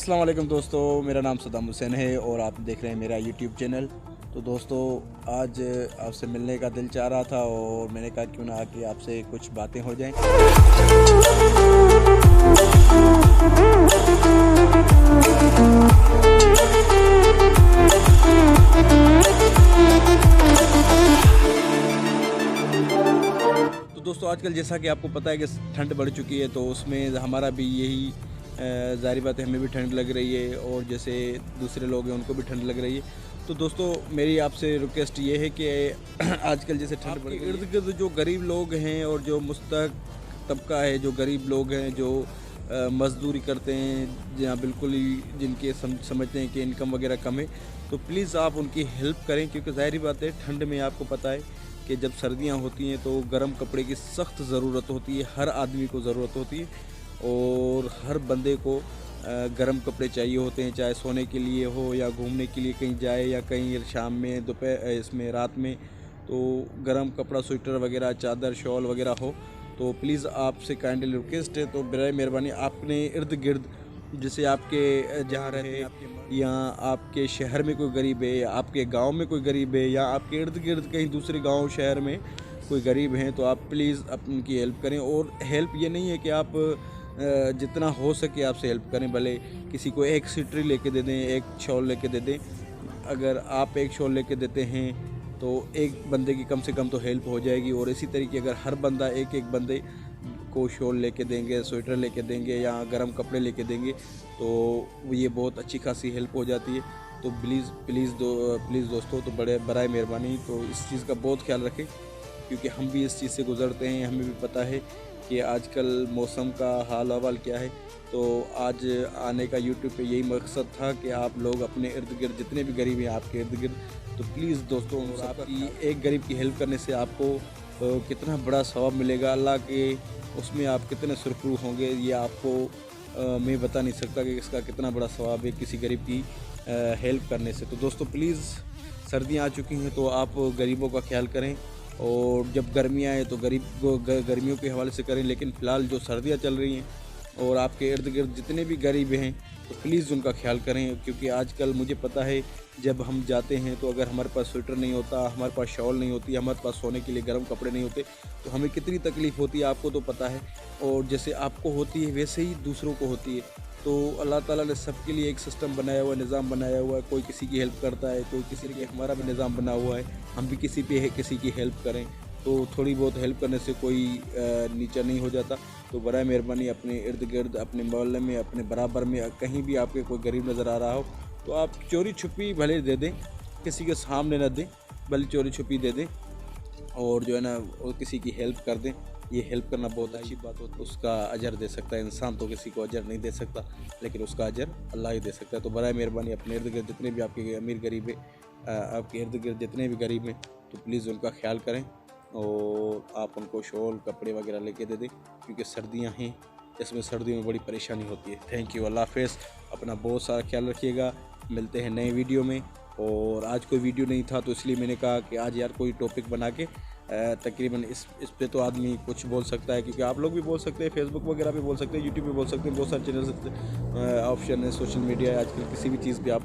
अस्सलाम वालेकुम दोस्तों, मेरा नाम सद्दाम हुसैन है और आप देख रहे हैं मेरा यूट्यूब चैनल। तो दोस्तों, आज आपसे मिलने का दिल चाह रहा था और मैंने कहा क्यों ना आके आपसे कुछ बातें हो जाएं। तो दोस्तों, आजकल जैसा कि आपको पता है कि ठंड बढ़ चुकी है, तो उसमें हमारा भी यही ज़ाहिर बात है, हमें भी ठंड लग रही है और जैसे दूसरे लोग हैं उनको भी ठंड लग रही है। तो दोस्तों, मेरी आपसे रिक्वेस्ट ये है कि आजकल जैसे ठंड बढ़ गई, इर्द गिर्द जो गरीब लोग हैं और जो मुस्तहक तबका है, जो गरीब लोग हैं, जो मज़दूरी करते हैं, जहाँ बिल्कुल ही जिनके समझते हैं कि इनकम वगैरह कम है, तो प्लीज़ आप उनकी हेल्प करें। क्योंकि ज़ाहिर बात है, ठंड में आपको पता है कि जब सर्दियाँ होती हैं तो गर्म कपड़े की सख्त ज़रूरत होती है, हर आदमी को ज़रूरत होती है और हर बंदे को गर्म कपड़े चाहिए होते हैं, चाहे सोने के लिए हो या घूमने के लिए कहीं जाए या कहीं शाम में दोपहर इसमें रात में, तो गर्म कपड़ा स्वेटर वगैरह, चादर, शॉल वगैरह हो। तो प्लीज़ आपसे काइंडली रिक्वेस्ट है, तो बराए मेहरबानी अपने इर्द गिर्द जैसे आपके जहाँ रहे या आपके शहर में कोई गरीब है या आपके गांव में कोई गरीब है या आपके इर्द गिर्द कहीं दूसरे गांव शहर में कोई गरीब हैं, तो आप प्लीज़ उनकी हेल्प करें। और हेल्प ये नहीं है कि आप जितना हो सके आपसे हेल्प करें, भले किसी को एक स्वेटर लेके दे दें, एक शॉल लेके दे दें। अगर आप एक शॉल लेके देते हैं तो एक बंदे की कम से कम तो हेल्प हो जाएगी। और इसी तरीके अगर हर बंदा एक एक बंदे को शॉल लेके देंगे, स्वेटर लेके देंगे या गर्म कपड़े लेके देंगे, तो ये बहुत अच्छी खासी हेल्प हो जाती है। तो प्लीज़ दोस्तों, तो बराए मेहरबानी तो इस चीज़ का बहुत ख्याल रखें, क्योंकि हम भी इस चीज़ से गुज़रते हैं, हमें भी पता है कि आजकल मौसम का हाल अहवाल क्या है। तो आज आने का यूट्यूब पे यही मकसद था कि आप लोग अपने इर्द गिर्द जितने भी गरीब हैं आपके इर्द गिर्द, तो प्लीज़ दोस्तों, आपकी एक गरीब की हेल्प करने से आपको कितना बड़ा सवाब मिलेगा, अल्लाह के उसमें आप कितने सुरखरू होंगे, ये आपको मैं बता नहीं सकता कि इसका कितना बड़ा सवाब है किसी गरीब की हेल्प करने से। तो दोस्तों, प्लीज़ सर्दियाँ आ चुकी हैं तो आप गरीबों का ख्याल करें, और जब गर्मियाँ आए तो गर्मियों के हवाले से करें। लेकिन फ़िलहाल जो सर्दियाँ चल रही हैं और आपके इर्द गिर्द जितने भी गरीब हैं, तो प्लीज़ उनका ख्याल करें। क्योंकि आजकल मुझे पता है, जब हम जाते हैं तो अगर हमारे पास स्वेटर नहीं होता, हमारे पास शॉल नहीं होती, हमारे पास सोने के लिए गर्म कपड़े नहीं होते, तो हमें कितनी तकलीफ़ होती है, आपको तो पता है। और जैसे आपको होती है वैसे ही दूसरों को होती है। तो अल्लाह ताला ने सबके लिए एक सिस्टम बनाया हुआ है, निज़ाम बनाया हुआ है। कोई किसी की हेल्प करता है, कोई किसी के, हमारा भी निज़ाम बना हुआ है, हम भी किसी की हेल्प करें। तो थोड़ी बहुत हेल्प करने से कोई नीचा नहीं हो जाता। तो बराए मेहरबानी अपने इर्द गिर्द, अपने मोहल्ले में, अपने बराबर में कहीं भी आपके कोई गरीब नज़र आ रहा हो, तो आप चोरी छुपी भले दे दें, किसी के सामने न दें, भले चोरी छुपी दे दें और जो है ना, और किसी की हेल्प कर दें। ये हेल्प करना बहुत अच्छी बात होती है, उसका अजर दे सकता है इंसान, तो किसी को अजर नहीं दे सकता, लेकिन उसका अजर अल्लाह ही दे सकता है। तो बराए मेहरबानी अपने इर्द गिर्द जितने भी आपके अमीर गरीब है, आपके इर्द गिर्द जितने भी गरीब हैं, तो प्लीज़ उनका ख्याल करें और आप उनको शॉल कपड़े वगैरह लेके दे दें, क्योंकि सर्दियाँ हैं, इसमें सर्दियों में बड़ी परेशानी होती है। थैंक यू, अल्लाह हाफ़िज़। अपना बहुत सारा ख्याल रखिएगा, मिलते हैं नए वीडियो में। और आज कोई वीडियो नहीं था तो इसलिए मैंने कहा कि आज यार कोई टॉपिक बना के तकरीबन इस पे तो आदमी कुछ बोल सकता है, क्योंकि आप लोग भी बोल सकते हैं, फेसबुक वगैरह पे बोल सकते हैं, यूट्यूब पे बोल सकते हैं, बहुत सारे चैनल ऑप्शन है, सोशल मीडिया है आजकल, किसी भी चीज़ पे आप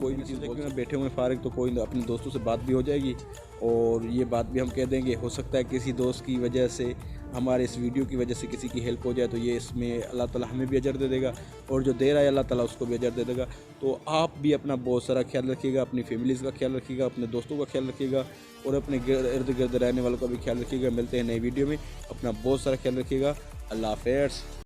कोई भी चीज़ बोल बैठे हुए फारिग, तो कोई अपने दोस्तों से बात भी हो जाएगी और ये बात भी हम कह देंगे। हो सकता है किसी दोस्त की वजह से, हमारे इस वीडियो की वजह से किसी की हेल्प हो जाए, तो ये इसमें अल्लाह ताला हमें भी अजर दे देगा और जो दे रहा है अल्लाह ताला उसको भी अजर दे देगा। तो आप भी अपना बहुत सारा ख्याल रखिएगा, अपनी फैमिलीज़ का ख्याल रखिएगा, अपने दोस्तों का ख्याल रखिएगा और अपने इर्द गिर्द रहने वालों का भी ख्याल रखिएगा। मिलते हैं नई वीडियो में, अपना बहुत सारा ख्याल रखिएगा। अल्लाह हाफ़िज़।